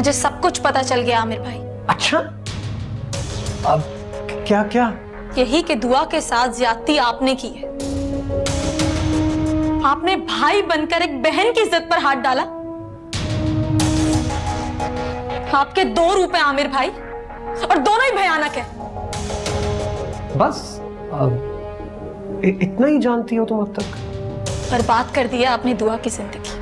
मुझे सब कुछ पता चल गया आमिर भाई। अच्छा, अब क्या क्या? यही कि दुआ के साथ ज्यादती आपने की है। आपने भाई बनकर एक बहन की इज्जत पर हाथ डाला। आपके दो रूप हैं आमिर भाई, और दोनों ही भयानक है। बस इतना ही जानती हो तुम अब तक? बर्बाद कर दिया अपनी दुआ की जिंदगी।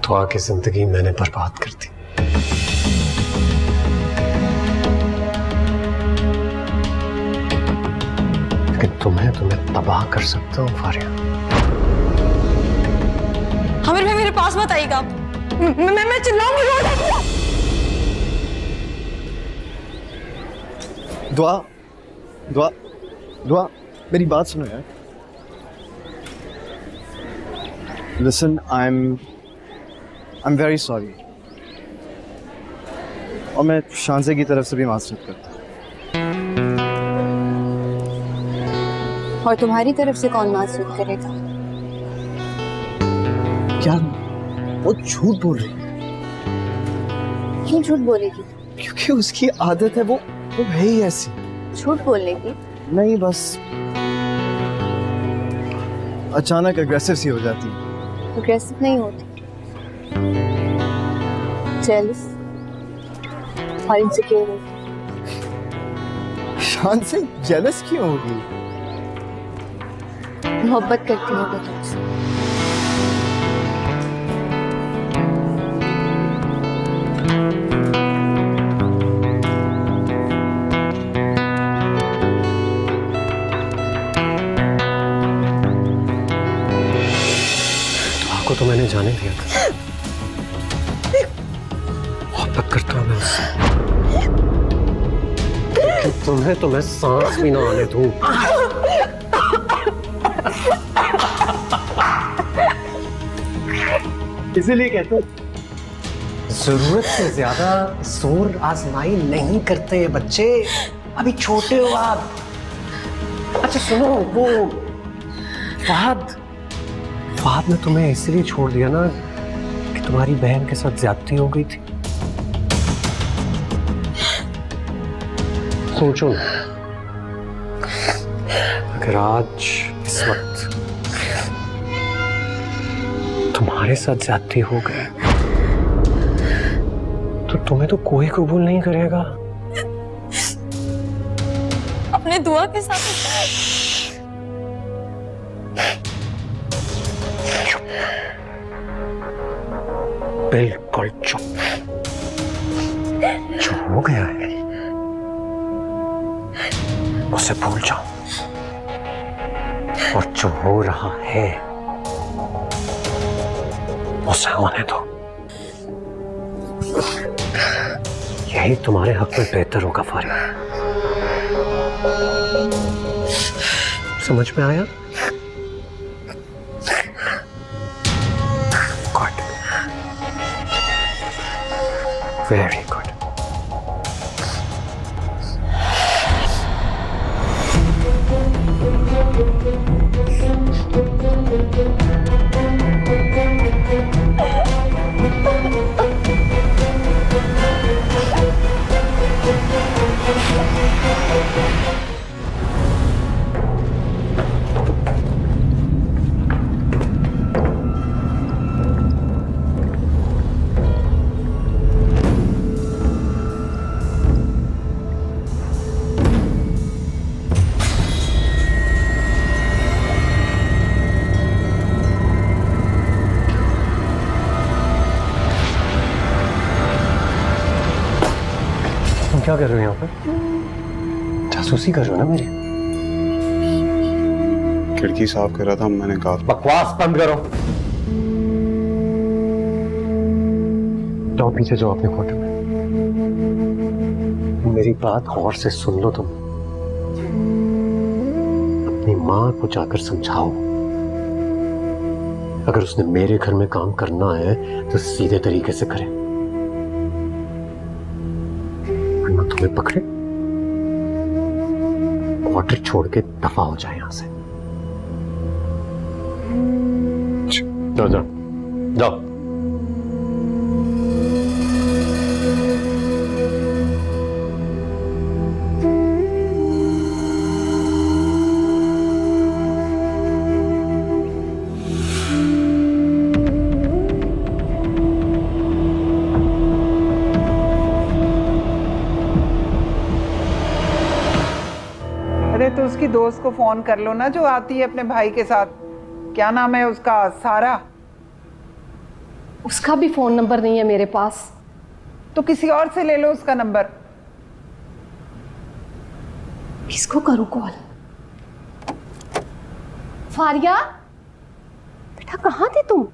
दुआ की जिंदगी मैंने बर्बाद कर दी। लेकिन तुम्हें तबाह कर सकता हूँ फारिया। आमिर भाई मेरे पास मत आइएगा। मैं चिल्लाऊंगी रोड। दुआ दुआ दुआ, मेरी बात सुनो यार। Listen, I am very sorry. और मैं शांसे की तरफ से भी माजरत करता हूँ। और तुम्हारी तरफ से कौन माजरत करेगा? क्या वो झूठ बोल रही है? क्यों झूठ बोलेगी? क्योंकि उसकी आदत है, वो है ही ऐसी। झूठ बोलने की? नहीं, बस अचानक अग्रेसिव सी हो जाती है। अग्रेसिव नहीं होती, जेलस और इनसिक्योर होती। शान से जेलस क्यों होगी? मोहब्बत करती है वो तुमसे। को तो मैंने जाने दिया था। मोहब्बत करता हूँ मैं उससे। तुम्हें तो मैं सांस भी ना आने दूं। इसीलिए कहते हो जरूरत से ज्यादा जोर आजमाई नहीं करते बच्चे, अभी छोटे हो आप। अच्छा सुनो, वो फहद ने तुम्हें इसलिए छोड़ दिया ना कि तुम्हारी बहन के साथ ज्यादती हो गई थी। सोचो ना, अगर आज इस वक्त तुम्हारे साथ ज्यादती हो गई तो तुम्हें तो कोई कबूल नहीं करेगा। अपने दुआ के साथ बिल्कुल चुप। जो हो गया है उसे भूल जाओ, और जो हो रहा है उसे होने दो। यही तुम्हारे हक में बेहतर होगा फारिया। समझ में आया? Very good. क्या कर रहे हो यहाँ पर? जासूसी कर रहे हो ना मेरी? खिड़की साफ कर रहा था, मैंने कहा। बकवास बंद करो। जाओ पीछे जाओ अपने क्वार्टर में। मेरी बात गौर से सुन लो तुम। अपनी माँ को जाकर समझाओ, अगर उसने मेरे घर में काम करना है तो सीधे तरीके से करे। चल पकड़े, क्वार्टर छोड़ के दफा हो जाए यहां से। जाओ जाओ जाओ। अरे तो उसकी दोस्त को फोन कर लो ना, जो आती है अपने भाई के साथ। क्या नाम है उसका? सारा। उसका भी फोन नंबर नहीं है मेरे पास। तो किसी और से ले लो उसका नंबर। किसको करूं कॉल? फारिया, बेटा कहाँ थी तुम?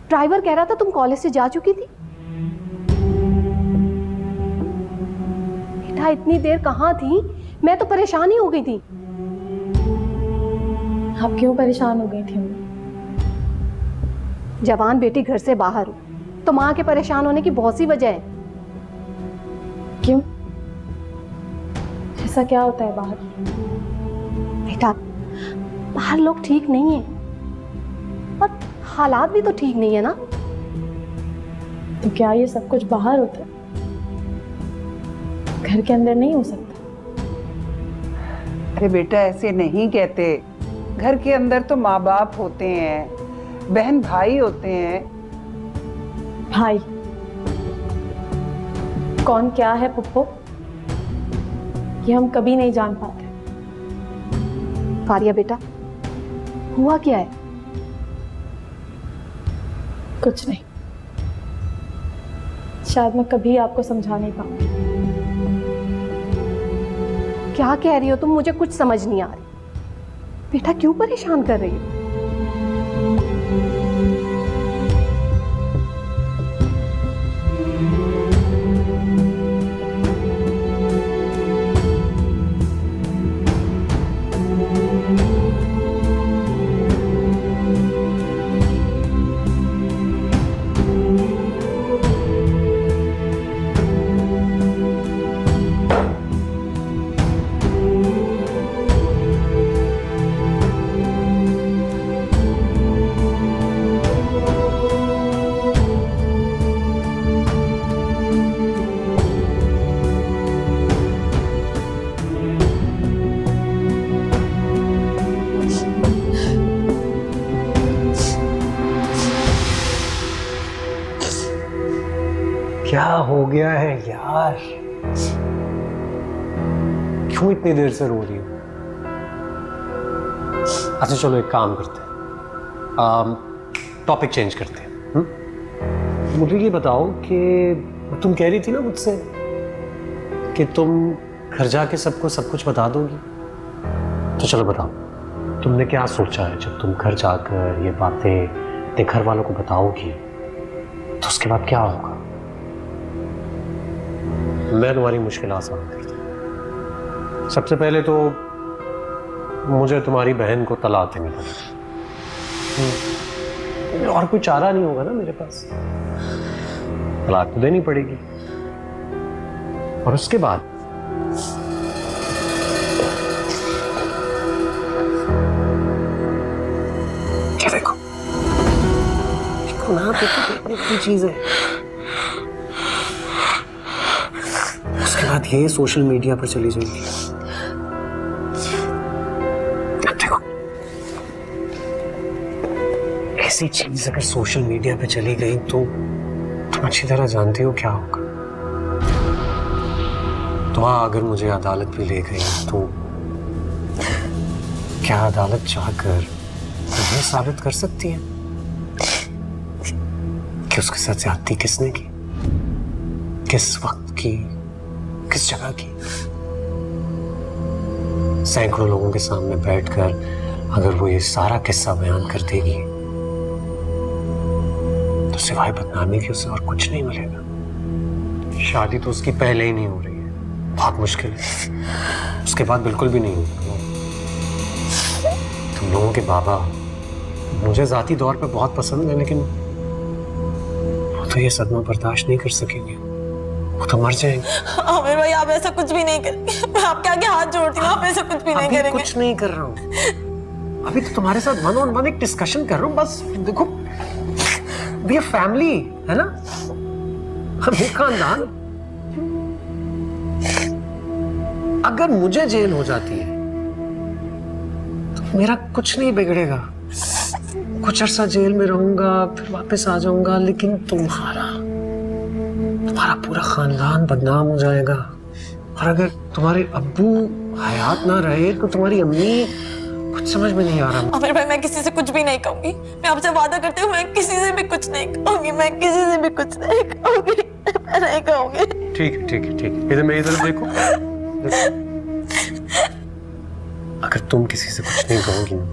ड्राइवर कह रहा था तुम कॉलेज से जा चुकी थी। बेटा इतनी देर कहाँ थी? मैं तो परेशान ही हो गई थी। आप क्यों परेशान हो गई थी? जवान बेटी घर से बाहर हो तो माँ के परेशान होने की बहुत सी वजह है। क्यों? ऐसा क्या होता है बाहर? बेटा बाहर लोग ठीक नहीं है और हालात भी तो ठीक नहीं है ना। तो क्या ये सब कुछ बाहर होता है, घर के अंदर नहीं हो सकता? अरे बेटा ऐसे नहीं कहते। घर के अंदर तो माँ बाप होते हैं, बहन भाई होते हैं। भाई कौन क्या है पुप्पो, ये हम कभी नहीं जान पाते। फारिया बेटा हुआ क्या है? कुछ नहीं, शायद मैं कभी आपको समझा नहीं पाऊंगी। क्या कह रही हो तुम? मुझे कुछ समझ नहीं आ रही। बेटा क्यों परेशान कर रही हो? क्या हो गया है यार? क्यों इतनी देर से रो रही हो? अच्छा चलो एक काम करते हैं, टॉपिक चेंज करते हैं। मुझे ये बताओ कि तुम कह रही थी ना मुझसे कि तुम घर जाके सबको सब कुछ बता दोगी। तो चलो बताओ, तुमने क्या सोचा है जब तुम घर जाकर ये बातें अपने घर वालों को बताओगी तो उसके बाद क्या होगा? मैं तुम्हारी मुश्किल आसान करता हूं। सबसे पहले तो मुझे तुम्हारी बहन को तलाक देनी पड़ेगी। और कोई चारा नहीं होगा ना मेरे पास, तलाक तो देनी पड़ेगी। और उसके बाद क्या देखो ना, देखने की चीज है। उसके बाद ये सोशल मीडिया पर चली जाएगी। देखो ऐसी चीज अगर सोशल मीडिया पे चली गई तो तुम अच्छी तरह जानते हो क्या होगा। तो अगर मुझे अदालत भी ले गई तो क्या अदालत चाहकर ये साबित कर सकती है कि उसके साथ ज्यादती किसने की, किस वक्त की, किस जगह की? सैकड़ों लोगों के सामने बैठकर अगर वो ये सारा किस्सा बयान कर देगी तो सिवाय बदनामी के उसे और कुछ नहीं मिलेगा। शादी तो उसकी पहले ही नहीं हो रही है, बहुत मुश्किल है। उसके बाद बिल्कुल भी नहीं होगा। तुम लोगों के बाबा मुझे जाती तौर पे बहुत पसंद है, लेकिन वो तो ये सदमा बर्दाश्त नहीं कर सकेंगे। वो तो मर जाएंगे। आमिर भाई आप ऐसा कुछ भी नहीं करेंगे, मैं आपके आगे हाथ जोड़ती हूँ, आप ऐसा कुछ भी नहीं अभी करेंगे। कुछ नहीं कर रहा हूँ, अभी तो तुम्हारे साथ वन ऑन वन एक डिस्कशन कर रहा हूँ बस। देखो वी आर फैमिली है ना, हम एक खानदान। अगर मुझे जेल हो जाती है तो मेरा कुछ नहीं बिगड़ेगा, कुछ अरसा जेल में रहूंगा फिर वापस आ जाऊंगा, लेकिन तुम्हारा पूरा खानदान बदनाम हो जाएगा। और अगर तुम्हारे अब्बू हयात ना रहे तो तुम्हारी अम्मी, कुछ समझ में नहीं आ रहा। आमिर भाई मैं किसी से कुछ भी नहीं कहूंगी, मैं आपसे वादा करती हूँ मैं किसी से भी कुछ नहीं कहूंगी, मैं किसी से भी कुछ नहीं कहूंगी, मैं नहीं कहूंगी। ठीक है ठीक है ठीक है, इधर मेरी तरफ देखो, देखो। अगर तुम किसी से कुछ नहीं कहोगी ना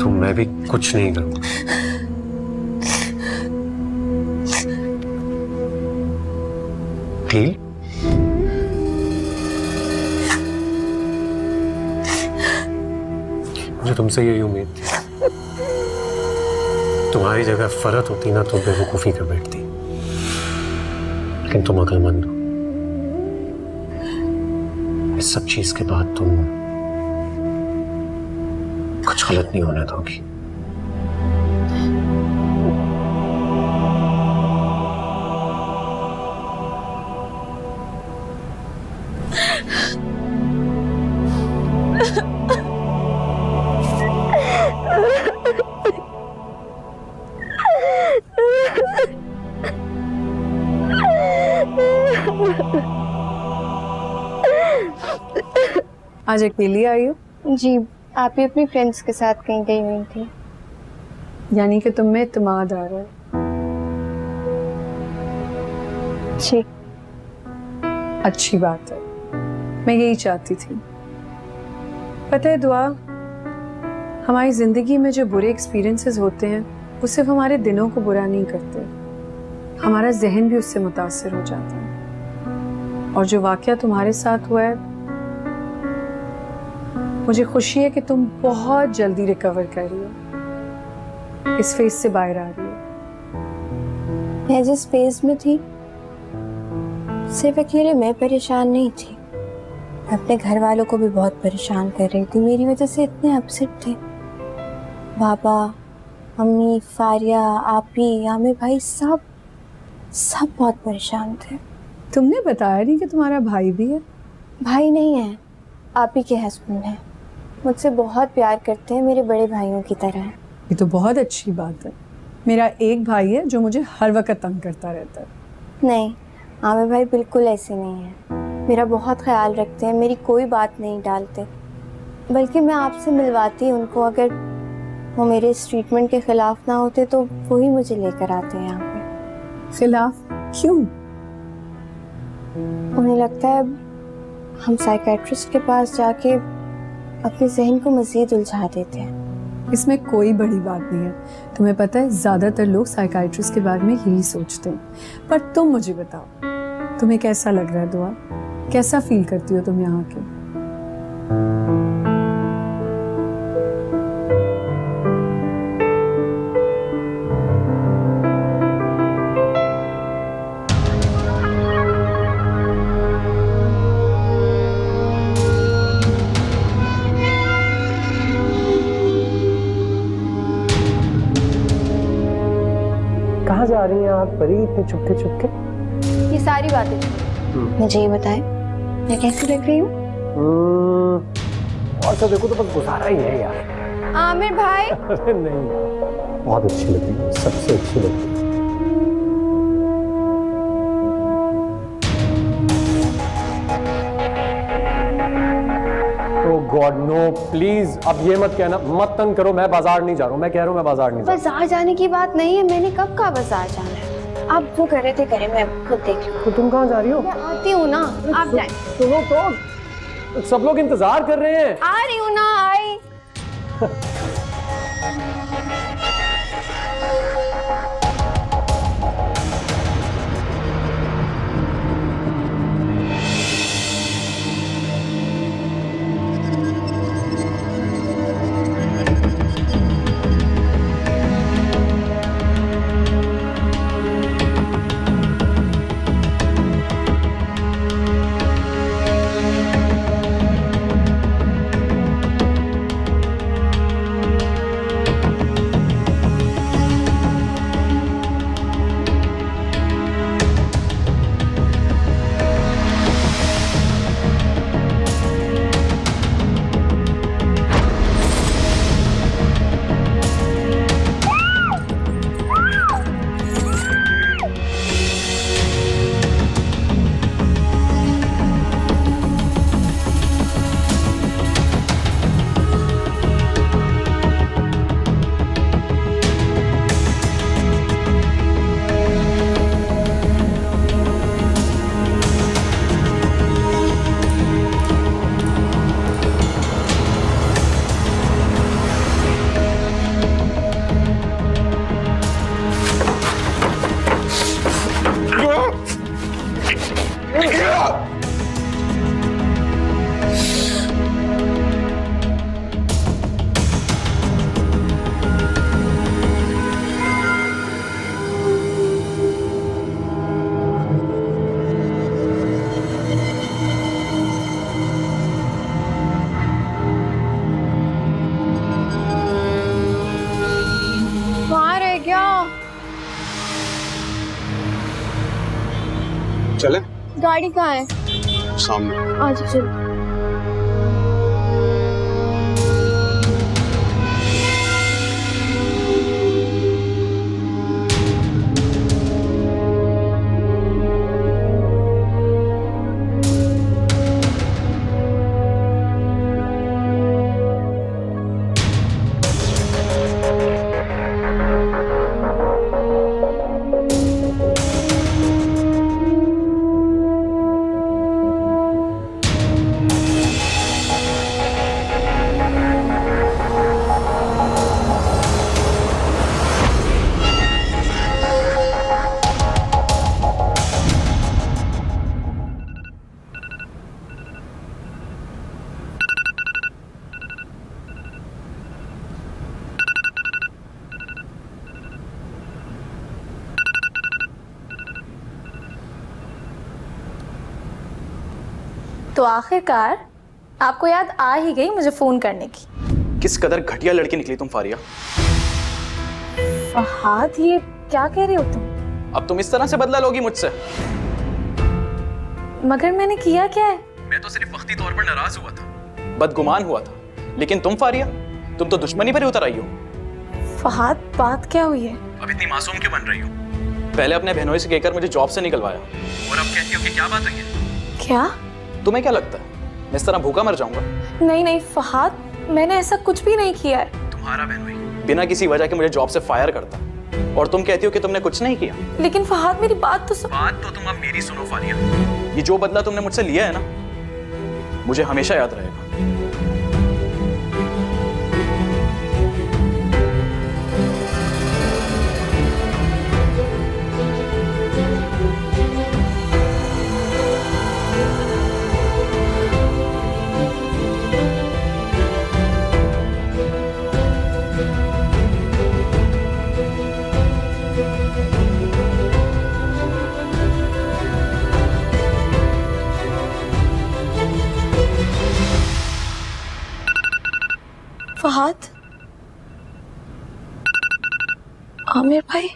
तो मैं भी कुछ नहीं करूंगा। डील? मुझे तुमसे यही उम्मीद थी। तुम्हारी जगह फरहत होती ना तो बेवकूफी कर बैठती, लेकिन तुम अक्लमंद हो। इस सब चीज के बाद तुम कुछ गलत नहीं होने दोगी। आज अकेली आई हो? जी, आप ही अपनी फ्रेंड्स के साथ कहीं गई हुई थी। यानी कि तुम में इत्मीनान आ रहा है। जी, अच्छी बात है, मैं यही चाहती थी। पता है दुआ, हमारी जिंदगी में जो बुरे एक्सपीरियंसेस होते हैं वो सिर्फ हमारे दिनों को बुरा नहीं करते, हमारा जहन भी उससे मुतासिर हो जाता है। और जो वाकया तुम्हारे साथ हुआ है, मुझे खुशी है कि तुम बहुत जल्दी रिकवर कर रही हो, इस फेज से बाहर आ रही हो। मैं जिस फेज में थी सिर्फ अकेले मैं परेशान नहीं थी, अपने घर वालों को भी बहुत परेशान कर रही थी। मेरी वजह से इतने अपसेट थे। बाबा, मम्मी, फारिया, आपी, आमिर भाई, सब बहुत परेशान थे। तुमने बताया नहीं कि तुम्हारा भाई भी है? भाई नहीं है, आपी के हस्बैंड हैं। मुझसे बहुत प्यार करते हैं, मेरे बड़े भाइयों की तरह हैं। ये तो बहुत अच्छी बात है। मेरा एक भाई है जो मुझे हर वक्त तंग करता रहता है। नहीं, आमिर भाई बिल्कुल ऐसे नहीं है, मेरा बहुत ख्याल रखते हैं, मेरी कोई बात नहीं डालते। बल्कि मैं आपसे मिलवाती उनको, अगर वो मेरे इस ट्रीटमेंट के खिलाफ ना होते तो वही मुझे लेकर आते हैं यहाँ पे। खिलाफ क्यों? उन्हें लगता है हम साइकेट्रिस्ट के पास जाके अपने जहन को मजीद उलझा देते हैं। इसमें कोई बड़ी बात नहीं है। तुम्हें पता है ज्यादातर लोग साइकाइट्रिस्ट के बारे में यही सोचते हैं। पर तुम मुझे बताओ, तुम्हें कैसा लग रहा है दुआ? कैसा फील करती हो तुम यहाँ के? कहाँ जा रही हैं आप परी इतने चुपके चुपके? ये सारी बातें मुझे ये बताएं, मैं कैसी लग रही हूँ? और तो देखो तो बस गुजारा ही है यार। आमिर भाई अरे नहीं, बहुत अच्छी लग रही है, सबसे अच्छी लग रही है। गॉड नो प्लीज, अब ये मत कहना, मत तंग करो। मैं बाजार नहीं जा रहा हूँ, मैं कह रहा हूँ मैं बाजार नहीं जा रहा। बाजार जाने की बात नहीं है, मैंने कब कहा बाजार जाना है? आप जो कर रहे थे करें, मैं खुद देख लूँ। तो तुम कहाँ जा रही हो? मैं आती हूँ ना, आप जाएं। सुनो तो, सब लोग इंतजार कर रहे हैं। आ रही हूँ ना, आई। चले गाड़ी कहाँ है? सामने। आज चल। तो आखिरकार आपको याद आ ही गई मुझे फोन करने की। किस कदर घटिया लड़की निकली तुम फारिया। फहाद, ये क्या कह रहे हो तुम? अब तुम इस तरह से बदला लोगी मुझसे? मगर मैंने किया क्या है? मैं तो सिर्फ वक्ती तौर पर नाराज हुआ था, बदगुमान हुआ था, लेकिन तुम फारिया, तुम तो दुश्मनी पर ही उतर आई हो। फहाद, बात क्या हुई है? अब इतनी मासूम क्यों बन रही हो? पहले अपने बहनोई से कहकर मुझे जॉब से निकलवाया और अब कहती हो कि क्या बात हुई है? क्या? तुम्हें क्या लगता है मैं इस तरह भूखा मर जाऊंगा? नहीं नहीं फहाद, मैंने ऐसा कुछ भी नहीं किया है। तुम्हारा बहनोई बिना किसी वजह के मुझे जॉब से फायर करता और तुम कहती हो कि तुमने कुछ नहीं किया। लेकिन फहाद, मेरी बात तो सुन। बात तो तुम अब मेरी सुनो फारिया। ये जो बदला तुमने मुझसे लिया है ना, मुझे हमेशा याद रहेगा। फहाद, आमिर भाई,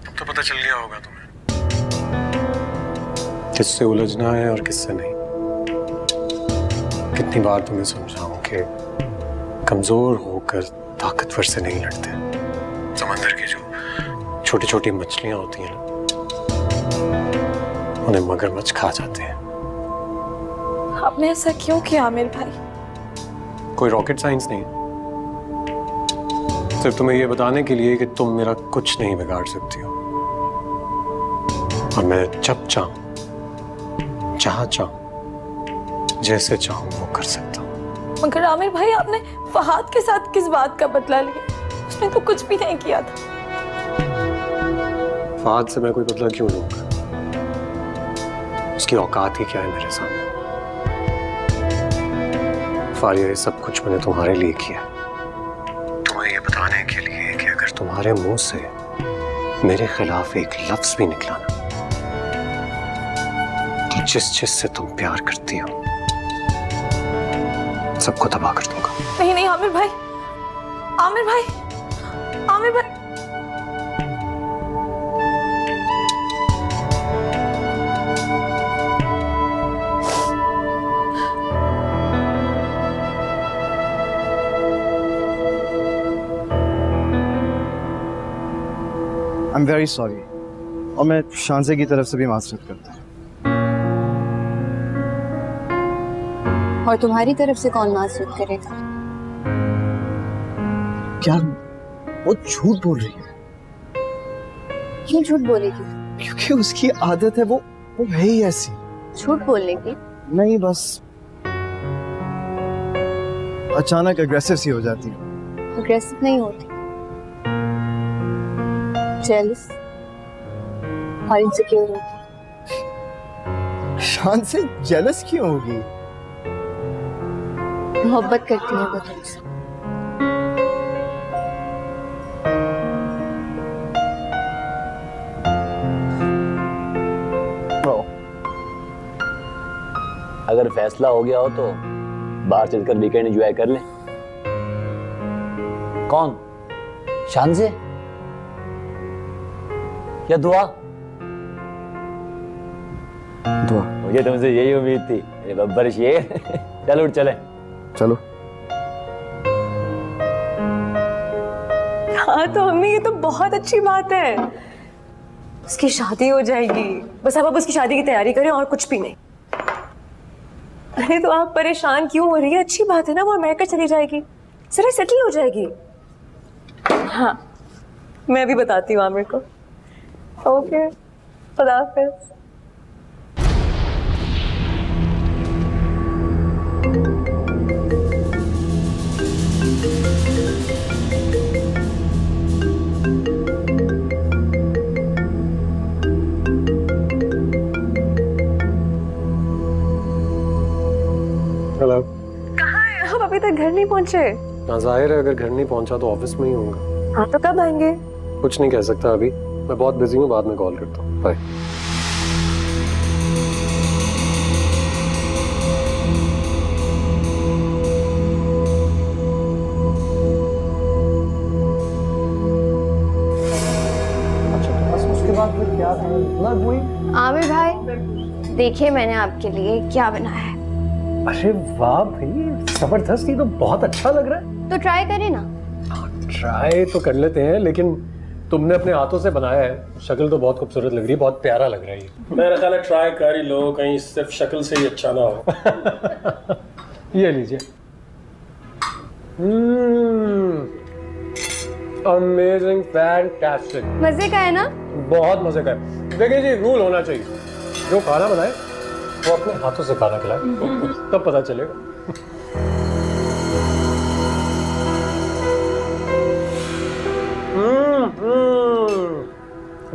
तो पता चल गया होगा तुम्हें किससे उलझना है और किससे नहीं। कितनी बार तुम्हें समझाऊं कि कमजोर होकर ताकतवर से नहीं लड़ते। समंदर की जो छोटी छोटी मछलियां होती हैं ना, उन्हें मगरमच्छ खा जाते हैं। आपने ऐसा क्यों किया आमिर भाई? कोई रॉकेट साइंस नहीं, सिर्फ तुम्हें यह बताने के लिए कि तुम मेरा कुछ नहीं बिगाड़ सकती हो और मैं जब चाहूं, जहां चाहूं, जैसे चाहूं वो कर सकता हूं। मगर आमिर भाई, आपने फहाद के साथ किस बात का बदला लिया? उसने तो कुछ भी नहीं किया था। फहाद से मैं कोई बदला क्यों लूंगा? उसकी औकात ही क्या है मेरे सामने। फारिया, ये सब कुछ मैंने तुम्हारे लिए किया, तुम्हें ये बताने के लिए कि अगर तुम्हारे मुंह से मेरे खिलाफ एक लफ्ज भी निकला ना, तो जिस से तुम प्यार करती हो सबको तबाह कर दूंगा। नहीं नहीं आमिर भाई, आमिर भाई, आमिर भाई। आई एम वेरी सॉरी, और मैं शांसे की तरफ से भी माजरत करता हूँ। और तुम्हारी तरफ से कौन माजरत करेगा? क्या वो झूठ बोल रही है? क्यों झूठ बोलेगी? क्योंकि उसकी आदत है, वो है ही ऐसी। झूठ बोलने की? नहीं, बस अचानक अग्रेसिव सी हो जाती है। अग्रेसिव नहीं होती, जेलस और इनसिक्योर होती। शान से जेलस क्यों होगी? मोहब्बत करती है वो तुमसे। अगर फैसला हो गया हो तो बाहर चलकर वीकेंड एंजॉय कर ले। कौन? शान से या दुआ? दुआ। मुझे तुमसे यही उम्मीद थी मेरे बब्बर शेर। चल उठ चले। चलो। हाँ तो अम्मी ये तो बहुत अच्छी बात है, उसकी शादी हो जाएगी, बस अब उसकी शादी की तैयारी करें और कुछ भी नहीं। अरे तो आप परेशान क्यों हो रही है, अच्छी बात है ना, वो अमेरिका चली जाएगी, जरा सेटल हो जाएगी। हाँ मैं भी बताती हूँ आमिर को। ओके खुदा हाफिज़। हेलो। कहाँ है आप, अभी तक घर नहीं पहुँचे? ना जाहिर है, अगर घर नहीं पहुंचा तो ऑफिस में ही होऊंगा। हाँ तो कब आएंगे? कुछ नहीं कह सकता अभी, मैं बहुत बिजी हूँ, बाद में कॉल करता हूँ। बाय। उसके बाद फिर क्या था हुई? आमिर भाई देखिए मैंने आपके लिए क्या बनाया है। अरे वाह भाई, जबरदस्त, ये तो बहुत अच्छा लग रहा है। तो ट्राई करें ना। ट्राई तो कर लेते हैं, लेकिन तुमने अपने हाथों से बनाया है, शक्ल तो बहुत खूबसूरत लग रही है, बहुत प्यारा लग रहा है ये। मेरा ख्याल है ट्राई कर ही लो, कहीं सिर्फ शक्ल से ही अच्छा ना हो। ये लीजिए। Amazing, fantastic. मजे का है ना? बहुत मजे का है। देखिए जी, रूल होना चाहिए, जो खाना बनाए वो अपने हाथों से खाना खिलाए, तब पता चलेगा।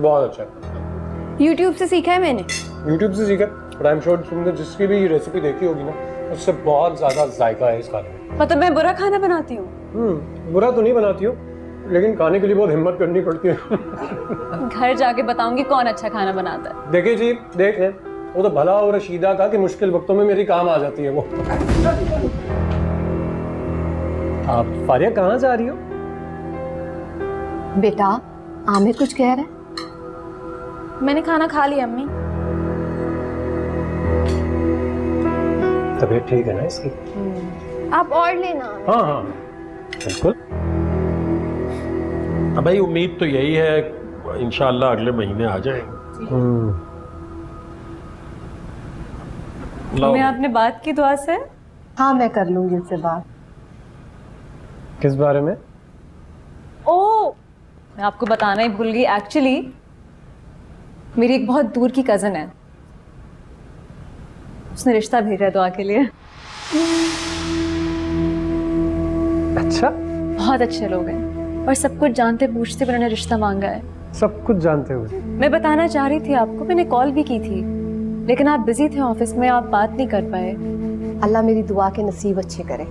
बहुत अच्छा। YouTube से सीखा है मैंने। YouTube से सीखा, बट आई एम श्योर तुमने जिसकी भी रेसिपी देखी होगी ना, उससे बहुत ज्यादा जायका है इस खाने में। मतलब मैं बुरा खाना बनाती हूँ? बुरा तो नहीं बनाती हो, लेकिन खाने के लिए बहुत हिम्मत करनी पड़ती है। घर जाके बताऊंगी कौन अच्छा खाना बनाता है। देखिए जी, देख लें, वो तो भला हो रशीदा का कि मुश्किल वक्तों में मेरी काम आ जाती है वो। आप फारिया कहाँ जा रही हो? बेटा आमिर कुछ कह रहा है? मैंने खाना खा लिया अम्मी। तबीयत ठीक है ना इसकी? आप और लेना। हाँ हाँ बिल्कुल। अब भाई उम्मीद तो यही है, इंशाल्लाह अगले महीने आ जाएंगे। मैं आपने बात की दुआ से? हाँ मैं कर लूंगी उससे बात। किस बारे में? ओ मैं आपको बताना ही भूल गई, एक्चुअली मेरी एक बहुत दूर की कजन है, उसने रिश्ता भेजा है दुआ के लिए। अच्छा, बहुत अच्छे लोग हैं और सब कुछ जानते पूछते उन्होंने रिश्ता मांगा है। सब कुछ जानते हुए? मैं बताना चाह रही थी आपको, मैंने कॉल भी की थी, लेकिन आप बिजी थे ऑफिस में, आप बात नहीं कर पाए। अल्लाह मेरी दुआ के नसीब अच्छे करे।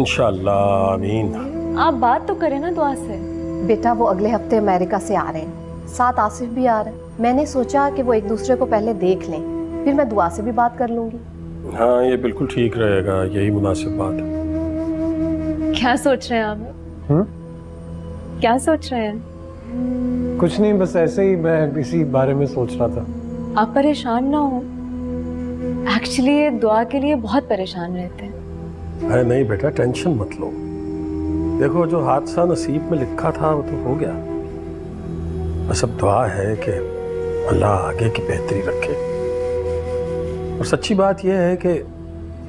इंशाल्लाह, आमीन। आप बात तो करें ना दुआ से। बेटा वो अगले हफ्ते अमेरिका से आ रहे हैं, साथ आसिफ भी आ रहा है। मैंने सोचा कि वो एक दूसरे को पहले देख लें, फिर मैं दुआ से भी बात कर लूंगी। हाँ ये बिल्कुल ठीक रहेगा, यही मुनासिब बात है। क्या सोच रहे हैं आप? क्या सोच रहे हैं? कुछ नहीं, बस ऐसे ही मैं इसी बारे में सोच रहा था। आप परेशान ना हो, एक्चुअली ये दुआ के लिए बहुत परेशान रहते हैं। अरे नहीं बेटा, टेंशन मत लो। देखो जो हादसा नसीब में लिखा था वो तो हो गया, बस अब दुआ है कि अल्लाह आगे की बेहतरी रखे। और सच्ची बात यह है कि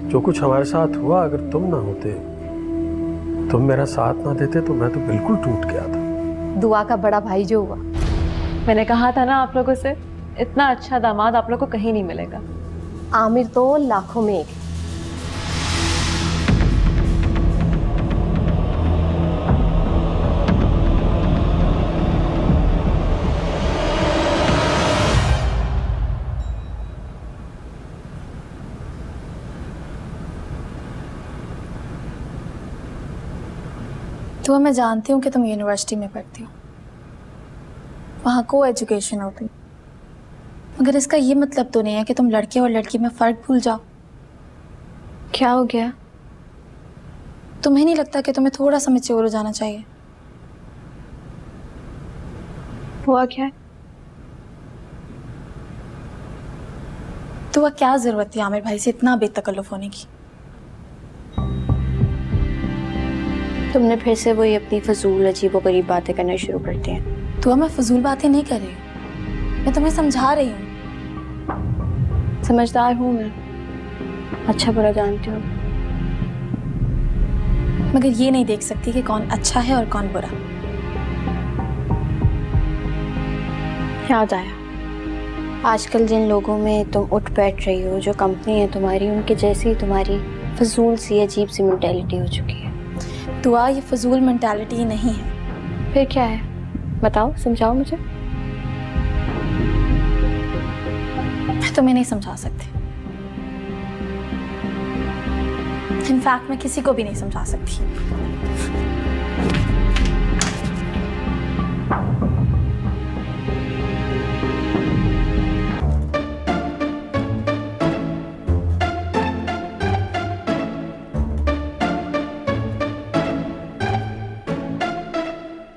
जो कुछ हमारे साथ हुआ, अगर तुम ना होते, तुम मेरा साथ ना देते, तो मैं तो बिल्कुल टूट गया था। दुआ का बड़ा भाई जो हुआ। मैंने कहा था ना आप लोगों से, इतना अच्छा दामाद आप लोगों को कहीं नहीं मिलेगा। आमिर तो लाखों में एक। तो मैं जानती हूँ कि तुम यूनिवर्सिटी में पढ़ती हो, वहाँ को एजुकेशन होती, मगर इसका ये मतलब तो नहीं है कि तुम लड़के और लड़की में फ़र्क भूल जाओ। क्या हो गया? तुम्हें नहीं लगता कि तुम्हें थोड़ा सा मैच्योर हो जाना चाहिए? हुआ क्या है? तो वह क्या जरूरत थी आमिर भाई से इतना बेतकल्लुफ होने की? तुमने फिर से वही अपनी फजूल अजीबोगरीब बातें करना शुरू कर दी हैं। तो मैं फजूल बातें नहीं कर रही हूँ, मैं तुम्हें समझा रही हूँ। समझदार हूँ मैं, अच्छा बुरा जानती हूँ, मगर ये नहीं देख सकती कि कौन अच्छा है और कौन बुरा। याद आया, आजकल जिन लोगों में तुम उठ बैठ रही हो, जो कंपनी है तुम्हारी, उनके जैसी तुम्हारी फजूल सी अजीब सी मेंटेलिटी हो चुकी है। दुआ, ये फजूल मेंटालिटी नहीं है। फिर क्या है? बताओ, समझाओ मुझे। मैं तुम्हें नहीं समझा सकती, इनफैक्ट मैं किसी को भी नहीं समझा सकती।